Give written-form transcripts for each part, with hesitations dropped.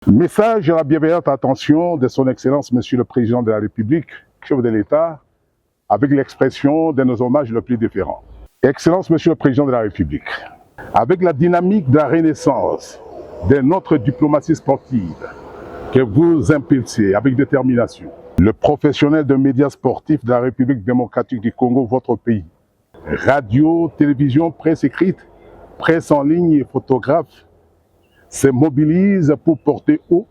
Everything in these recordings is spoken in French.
Message à la bienveillante attention de son Excellence, Monsieur le Président de la République, chef de l'État, avec l'expression de nos hommages le plus déférents. Excellence, Monsieur le Président de la République, avec la dynamique de la renaissance de notre diplomatie sportive que vous impulsez avec détermination, le professionnel de médias sportifs de la République démocratique du Congo, votre pays, radio, télévision, presse écrite, presse en ligne et photographes, se mobilise pour porter haut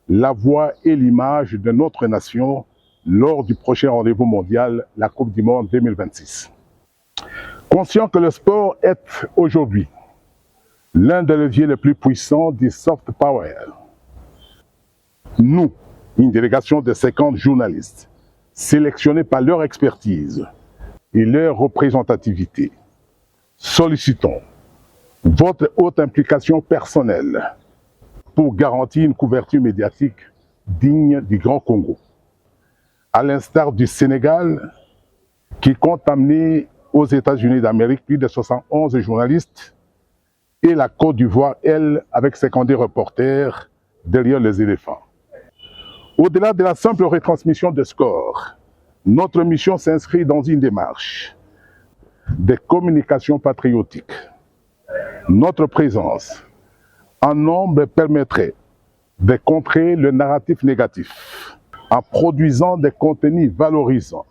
la voix et l'image de notre nation lors du prochain rendez-vous mondial, la Coupe du Monde 2026. Conscient que le sport est aujourd'hui l'un des leviers les plus puissants du soft power, nous, une délégation de 50 journalistes, sélectionnés par leur expertise et leur représentativité, sollicitons votre haute implication personnelle pour garantir une couverture médiatique digne du Grand Congo. À l'instar du Sénégal, qui compte amener aux États-Unis d'Amérique plus de 71 journalistes, et la Côte d'Ivoire, elle, avec 52 reporters derrière les éléphants. Au-delà de la simple retransmission de scores, notre mission s'inscrit dans une démarche de communication patriotique. Notre présence en nombre permettrait de contrer le narratif négatif en produisant des contenus valorisants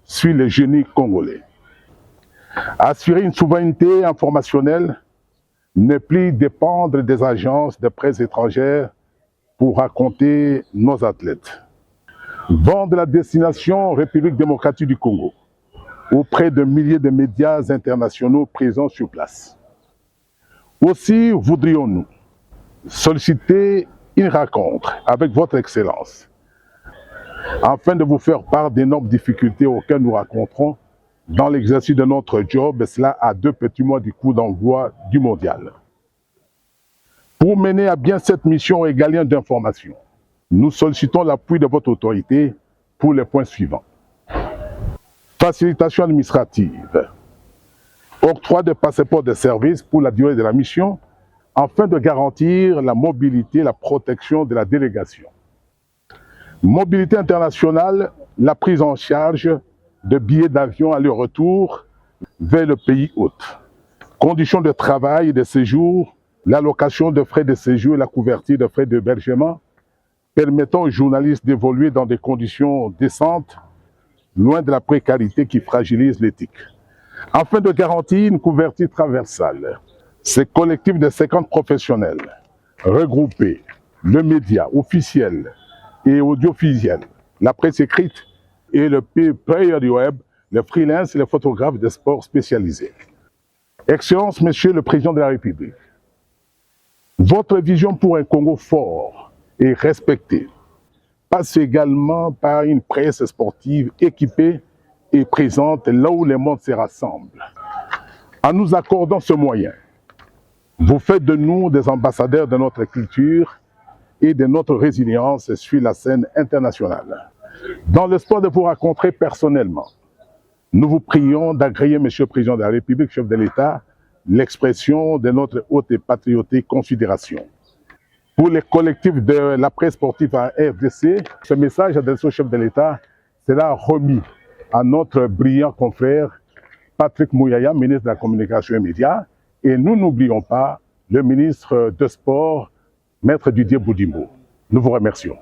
sur les génies congolais. Assurer une souveraineté informationnelle, ne plus dépendre des agences de presse étrangères pour raconter nos athlètes. Vendre la destination République démocratique du Congo auprès de milliers de médias internationaux présents sur place. Aussi voudrions-nous solliciter une rencontre avec votre Excellence afin de vous faire part d'énormes difficultés auxquelles nous rencontrons dans l'exercice de notre job, et cela à 2 petits mois du coup d'envoi du mondial. Pour mener à bien cette mission régalienne d'information, nous sollicitons l'appui de votre autorité pour les points suivants. Facilitation administrative, octroi de passeports de service pour la durée de la mission, afin de garantir la mobilité et la protection de la délégation. Mobilité internationale, la prise en charge de billets d'avion aller-retour vers le pays hôte. Conditions de travail et de séjour, l'allocation de frais de séjour et la couverture de frais d'hébergement, permettant aux journalistes d'évoluer dans des conditions décentes, loin de la précarité qui fragilise l'éthique. Afin de garantir une couverture transversale, ce collectif de 50 professionnels regroupés, le média officiel et audiovisuel, la presse écrite et le player du web, les freelances et les photographes de sport spécialisés. Excellence, Monsieur le Président de la République, votre vision pour un Congo fort et respecté passe également par une presse sportive équipée et présente là où le monde se rassemble. En nous accordant ce moyen, vous faites de nous des ambassadeurs de notre culture et de notre résilience sur la scène internationale. Dans l'espoir de vous rencontrer personnellement, nous vous prions d'agréer, Monsieur le Président de la République, chef de l'État, l'expression de notre haute et patriotique considération. Pour les collectifs de la presse sportive à RDC, ce message adressé au chef de l'État sera remis à notre brillant confrère Patrick Mouyaya, ministre de la Communication et Médias, et nous n'oublions pas le ministre de Sport, Maître Didier Boudimbo. Nous vous remercions.